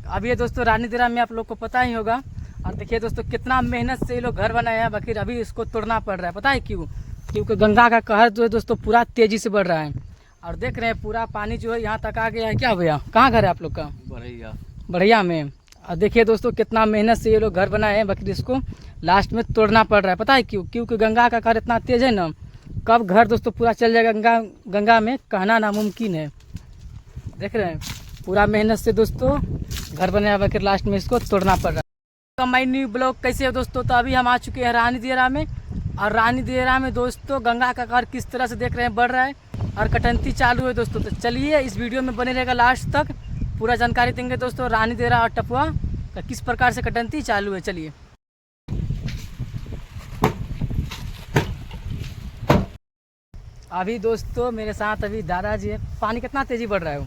अभी ये दोस्तों रानी दिरा में आप लोग को पता ही होगा। और देखिए दोस्तों कितना मेहनत से ये लोग घर बनाए हैं, बाकी अभी इसको तोड़ना पड़ रहा है। पता है क्यों? क्योंकि गंगा का कहर जो है दोस्तों पूरा तेजी से बढ़ रहा है। और देख रहे हैं पूरा पानी जो है यहाँ तक आ गया है। क्या भैया, कहाँ घर है आप लोग का? बढ़िया में। और देखिए दोस्तों कितना मेहनत से ये लोग घर बनाए हैं, बाकी इसको लास्ट में तोड़ना पड़ रहा है। पता है क्यों? क्योंकि गंगा का कहर इतना तेज है ना, कब घर दोस्तों पूरा चल जाएगा गंगा में कहना नामुमकिन है। देख रहे हैं पूरा मेहनत से दोस्तों घर बनाया, बाकी लास्ट में इसको तोड़ना पड़ रहा है। तो माई न्यू ब्लॉग कैसे हो दोस्तों? तो अभी हम आ चुके हैं रानी दिरा में। और रानी दिरा में दोस्तों गंगा का कहर किस तरह से देख रहे हैं बढ़ रहा है और कटंती चालू है दोस्तों। तो चलिए इस वीडियो में बने रहेगा लास्ट तक, पूरा जानकारी देंगे दोस्तों रानी दिरा और टपुआ का किस प्रकार से कटंती चालू है। चलिए अभी दोस्तों मेरे साथ अभी दादाजी है। पानी कितना तेजी बढ़ रहा है?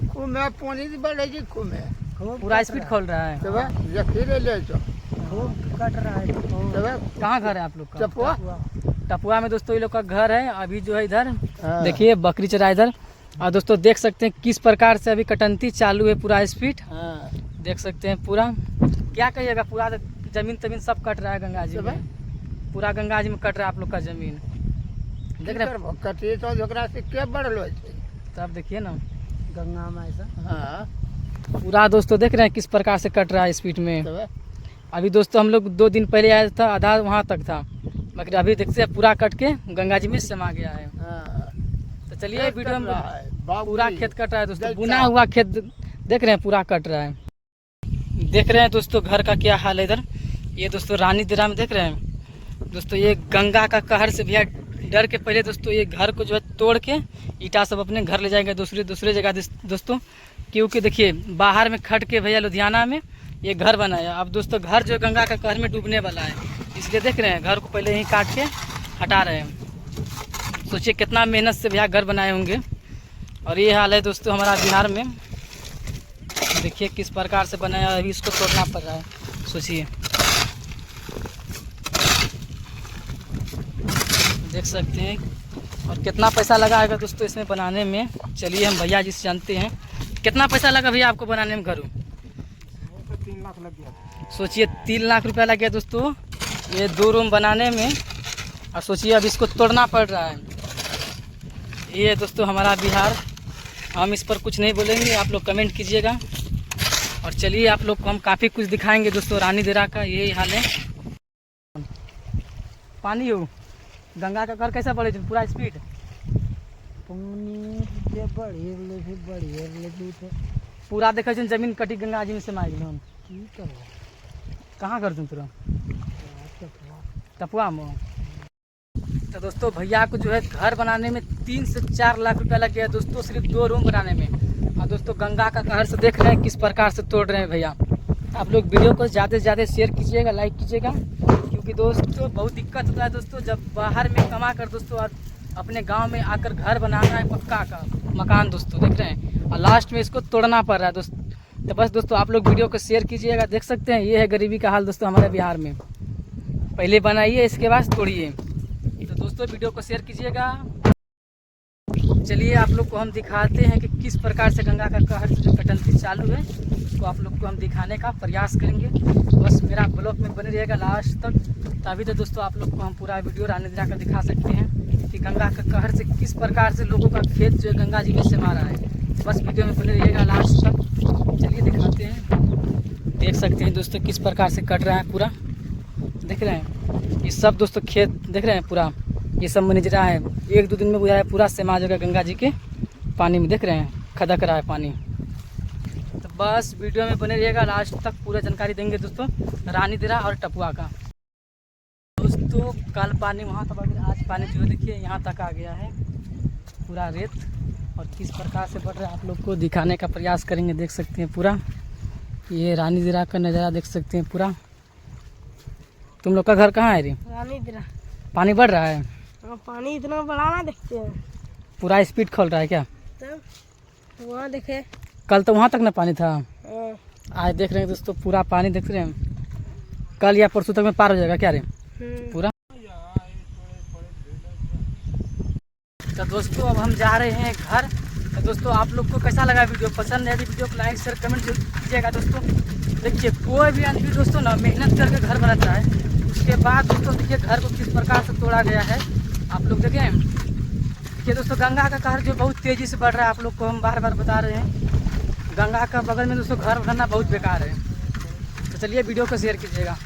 खूब में पानी बढ़ेगी, खूब में पूरा स्पीड खोल रहा है। कट रहा है। कहाँ घर है आप लोग का? टपुआ टपुआ में दोस्तों ये लोग का घर है। अभी जो है इधर देखिए बकरी चरा इधर। और दोस्तों देख सकते हैं किस प्रकार से अभी कटंती चालू है, पूरा स्पीड देख सकते हैं। पूरा क्या कहिएगा, पूरा जमीन तमीन सब कट रहा है गंगा जी में। पूरा गंगा जी में कट रहा है आप लोग का जमीन। देख रहे कटिए तो झोकरा से क्या बढ़लो तब देखिए ना गंगा में ऐसा। पूरा दोस्तों देख रहे हैं किस प्रकार से कट रहा है स्पीड में। अभी दोस्तों हम लोग 2 दिन पहले आया था, आधा वहाँ तक था, मगर अभी देखते हैं पूरा कट के गंगा जी में समा गया है। तो चलिए वीडियो में पूरा खेत कट रहा है दोस्तों, बुना हुआ खेत देख रहे हैं पूरा कट रहा है। देख रहे हैं दोस्तों घर का क्या हाल है इधर। ये दोस्तों रानी दिरा में देख रहे हैं दोस्तों, ये गंगा का कहर से भैया डर के पहले दोस्तों ये घर को जो है तोड़ के ईटा सब अपने घर ले जाएंगे दूसरे जगह दोस्तों। क्योंकि देखिए बाहर में खट के भैया लुधियाना में ये घर बनाया। अब दोस्तों घर जो गंगा का कहर में डूबने वाला है, इसलिए देख रहे हैं घर को पहले ही काट के हटा रहे हैं। सोचिए कितना मेहनत से भैया घर बनाए होंगे। और ये हाल है दोस्तों हमारा बिहार में। देखिए किस प्रकार से बनाया, अभी इसको तोड़ना पड़ रहा है। सोचिए देख सकते हैं। और कितना पैसा लगाएगा दोस्तों इसमें बनाने में। चलिए हम भैया जी से जानते हैं कितना पैसा लगा भैया आपको बनाने में घर? 3 लाख लग गया। सोचिए 3 लाख रुपया लग गया दोस्तों ये 2 रूम बनाने में। और सोचिए अब इसको तोड़ना पड़ रहा है। ये दोस्तों हमारा बिहार, हम इस पर कुछ नहीं बोलेंगे, आप लोग कमेंट कीजिएगा। और चलिए आप लोग को हम काफ़ी कुछ दिखाएंगे दोस्तों रानी दिरा का। यही हाल है। पानी हो गंगा का कहर कैसा बढ़े पूरा स्पीड? पूरा देखा जमीन कटी गंगा जी में से मार गए। कहाँ कर तुम तुरा? टपुआ में। तो दोस्तों भैया को जो है घर बनाने में 3 से 4 लाख रुपया लग गया दोस्तों, सिर्फ 2 रूम बनाने में। और दोस्तों गंगा का कहर से देख रहे हैं किस प्रकार से तोड़ रहे हैं भैया। आप लोग वीडियो को ज़्यादा से ज़्यादा शेयर कीजिएगा, लाइक कीजिएगा। क्योंकि दोस्तों बहुत दिक्कत होता है दोस्तों जब बाहर में कमा कर दोस्तों और अपने गांव में आकर घर बनाना है पक्का का मकान दोस्तों देख रहे हैं, और लास्ट में इसको तोड़ना पड़ रहा है दोस्तों। तो बस दोस्तों आप लोग वीडियो को शेयर कीजिएगा। देख सकते हैं ये है गरीबी का हाल दोस्तों हमारे बिहार में। पहले बनाइए इसके बाद तोड़िए। तो दोस्तों वीडियो को शेयर कीजिएगा। चलिए आप लोग को हम दिखाते हैं कि किस प्रकार से गंगा का कहर से जो कटंती चालू है उसको आप लोग को हम दिखाने का प्रयास करेंगे। बस मेरा ब्लॉग में बने रहेगा लास्ट तक, तभी तो दोस्तों आप लोग को हम पूरा वीडियो रानी दिरा का दिखा सकते हैं कि गंगा का कहर से किस प्रकार से लोगों का खेत जो है गंगा जी में से मारा है। बस वीडियो में बने रहिएगा लास्ट तक। चलिए दिखाते हैं। देख सकते हैं दोस्तों किस प्रकार से कट रहा है पूरा। देख रहे हैं ये सब दोस्तों खेत देख रहे हैं पूरा ये सब मनिजरा है। 1-2 दिन में बुझाया पूरा समा जाएगा गंगा जी के पानी में। देख रहे हैं खदक रहा है पानी। तो बस वीडियो में बने रहिएगा लास्ट तक, पूरा जानकारी देंगे दोस्तों रानी दिरा और टपुआ का। दोस्तों कल पानी वहाँ तक, आज पानी जो देखिए यहाँ तक आ गया है पूरा रेत। और किस प्रकार से बढ़ रहा है आप लोग को दिखाने का प्रयास करेंगे। देख सकते हैं पूरा ये रानी दिरा का नज़ारा देख सकते हैं पूरा। तुम लोग का घर कहाँ है रे? रानी दिरा। पानी बढ़ रहा है? पानी इतना बड़ा ना देखते हैं, पूरा स्पीड खोल रहा है क्या? तो वहाँ देखे कल तो वहाँ तक ना पानी था, आज देख रहे हैं दोस्तों पूरा पानी देख रहे हैं। कल या परसों तक में पार हो जाएगा क्या रे पूरा? तो दोस्तों अब हम जा रहे हैं घर। तो दोस्तों आप लोग को कैसा लगा वीडियो, पसंद है तो वीडियो को लाइक शेयर कमेंट जरूर कीजिएगा दोस्तों। देखिए कोई भी आदमी दोस्तों ना मेहनत करके घर बनाता है, उसके बाद दोस्तों देखिए घर को किस प्रकार से तोड़ा गया है आप लोग देखें। देखिए दोस्तों गंगा का कहर जो बहुत तेज़ी से बढ़ रहा है, आप लोग को हम बार बार बता रहे हैं। गंगा का बगल में दोस्तों घर बनाना बहुत बेकार है। तो चलिए वीडियो को शेयर कीजिएगा।